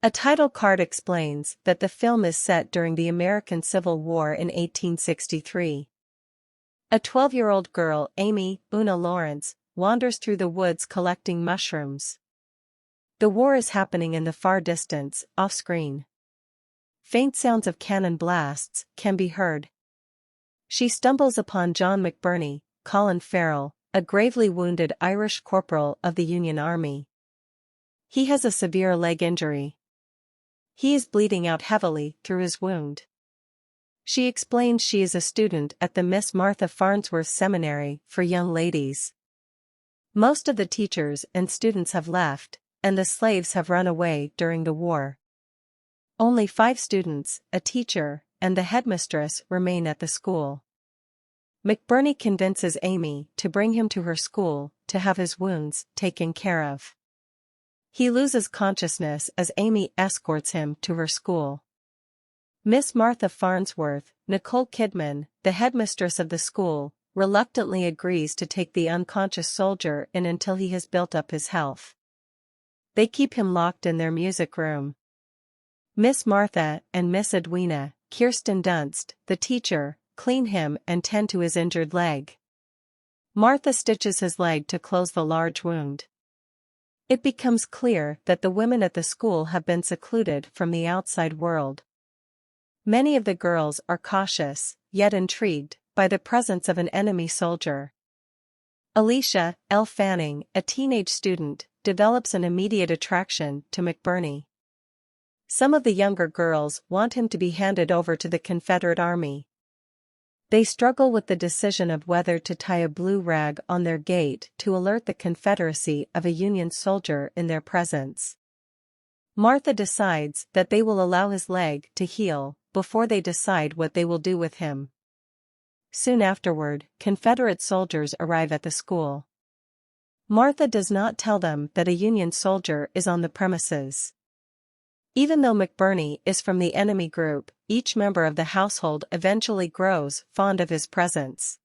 A title card explains that the film is set during the American Civil War in 1863. A 12-year-old girl, Amy, Oona Laurence, wanders through the woods collecting mushrooms. The war is happening in the far distance, off-screen. Faint sounds of cannon blasts can be heard. She stumbles upon John McBurney, Colin Farrell, a gravely wounded Irish corporal of the Union Army. He has a severe leg injury. He is bleeding out heavily through his wound. She explains she is a student at the Miss Martha Farnsworth Seminary for Young Ladies. Most of the teachers and students have left, and the slaves have run away during the war. Only 5 students, a teacher, and the headmistress remain at the school. McBurney convinces Amy to bring him to her school to have his wounds taken care of. He loses consciousness as Amy escorts him to her school. Miss Martha Farnsworth, Nicole Kidman, the headmistress of the school, reluctantly agrees to take the unconscious soldier in until he has built up his health. They keep him locked in their music room. Miss Martha and Miss Edwina, Kirsten Dunst, the teacher, clean him and tend to his injured leg. Martha stitches his leg to close the large wound. It becomes clear that the women at the school have been secluded from the outside world. Many of the girls are cautious, yet intrigued, by the presence of an enemy soldier. Alicia, Elle Fanning, a teenage student, develops an immediate attraction to McBurney. Some of the younger girls want him to be handed over to the Confederate Army. They struggle with the decision of whether to tie a blue rag on their gate to alert the Confederacy of a Union soldier in their presence. Martha decides that they will allow his leg to heal before they decide what they will do with him. Soon afterward, Confederate soldiers arrive at the school. Martha does not tell them that a Union soldier is on the premises. Even though McBurney is from the enemy group, each member of the household eventually grows fond of his presence.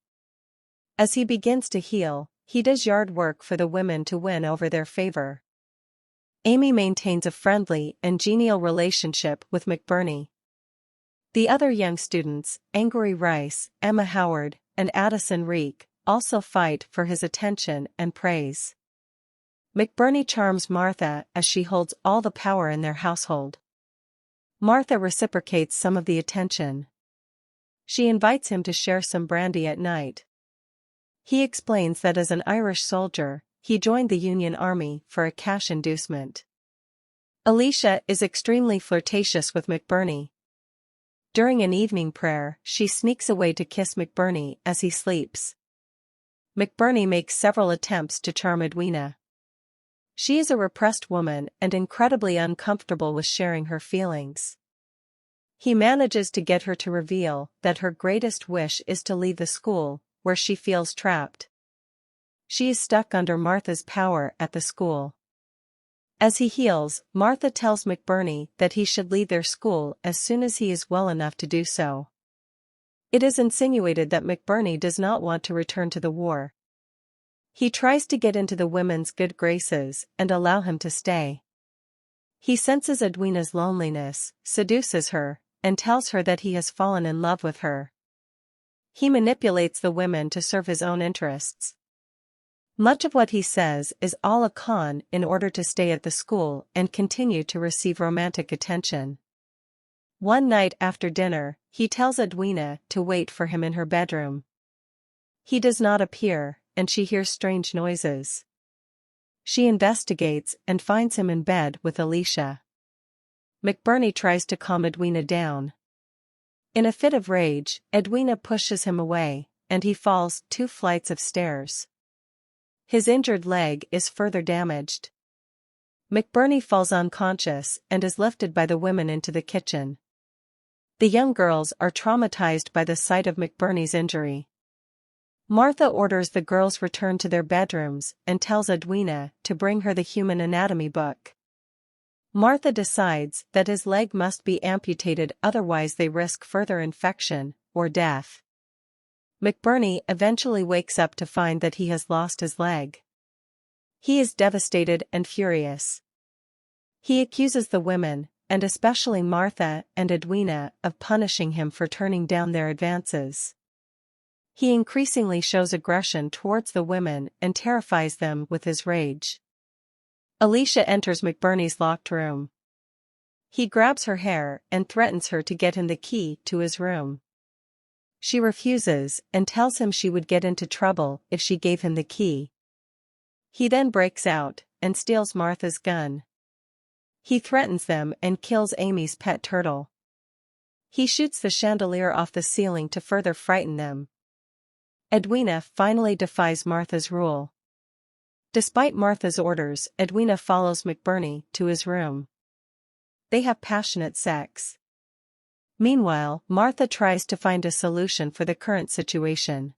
As he begins to heal, he does yard work for the women to win over their favor. Amy maintains a friendly and genial relationship with McBurney. The other young students, Angourie Rice, Emma Howard, and Addison Reek, also fight for his attention and praise. McBurney charms Martha as she holds all the power in their household. Martha reciprocates some of the attention. She invites him to share some brandy at night. He explains that as an Irish soldier, he joined the Union Army for a cash inducement. Alicia is extremely flirtatious with McBurney. During an evening prayer, she sneaks away to kiss McBurney as he sleeps. McBurney makes several attempts to charm Edwina. She is a repressed woman and incredibly uncomfortable with sharing her feelings. He manages to get her to reveal that her greatest wish is to leave the school, where she feels trapped. She is stuck under Martha's power at the school. As he heals, Martha tells McBurney that he should leave their school as soon as he is well enough to do so. It is insinuated that McBurney does not want to return to the war. He tries to get into the women's good graces and allow him to stay. He senses Edwina's loneliness, seduces her, and tells her that he has fallen in love with her. He manipulates the women to serve his own interests. Much of what he says is all a con in order to stay at the school and continue to receive romantic attention. One night after dinner, he tells Edwina to wait for him in her bedroom. He does not appear, and she hears strange noises. She investigates and finds him in bed with Alicia. McBurney tries to calm Edwina down. In a fit of rage, Edwina pushes him away, and he falls 2 flights of stairs. His injured leg is further damaged. McBurney falls unconscious and is lifted by the women into the kitchen. The young girls are traumatized by the sight of McBurney's injury. Martha orders the girls return to their bedrooms and tells Edwina to bring her the human anatomy book. Martha decides that his leg must be amputated, otherwise they risk further infection or death. McBurney eventually wakes up to find that he has lost his leg. He is devastated and furious. He accuses the women, and especially Martha and Edwina, of punishing him for turning down their advances. He increasingly shows aggression towards the women and terrifies them with his rage. Alicia enters McBurney's locked room. He grabs her hair and threatens her to get him the key to his room. She refuses and tells him she would get into trouble if she gave him the key. He then breaks out and steals Martha's gun. He threatens them and kills Amy's pet turtle. He shoots the chandelier off the ceiling to further frighten them. Edwina finally defies Martha's rule. Despite Martha's orders, Edwina follows McBurney to his room. They have passionate sex. Meanwhile, Martha tries to find a solution for the current situation.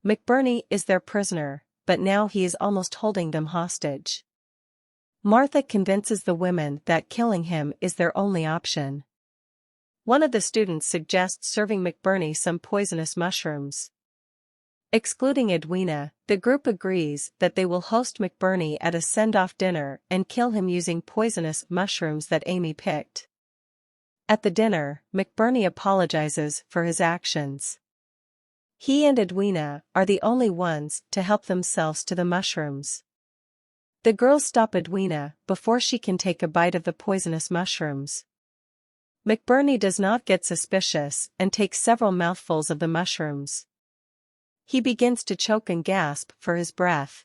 McBurney is their prisoner, but now he is almost holding them hostage. Martha convinces the women that killing him is their only option. One of the students suggests serving McBurney some poisonous mushrooms. Excluding Edwina, the group agrees that they will host McBurney at a send-off dinner and kill him using poisonous mushrooms that Amy picked. At the dinner, McBurney apologizes for his actions. He and Edwina are the only ones to help themselves to the mushrooms. The girls stop Edwina before she can take a bite of the poisonous mushrooms. McBurney does not get suspicious and takes several mouthfuls of the mushrooms. He begins to choke and gasp for his breath.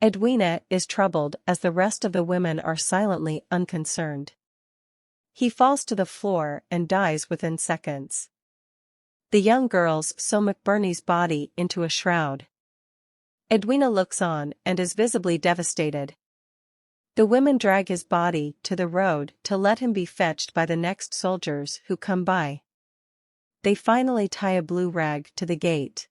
Edwina is troubled as the rest of the women are silently unconcerned. He falls to the floor and dies within seconds. The young girls sew McBurney's body into a shroud. Edwina looks on and is visibly devastated. The women drag his body to the road to let him be fetched by the next soldiers who come by. They finally tie a blue rag to the gate.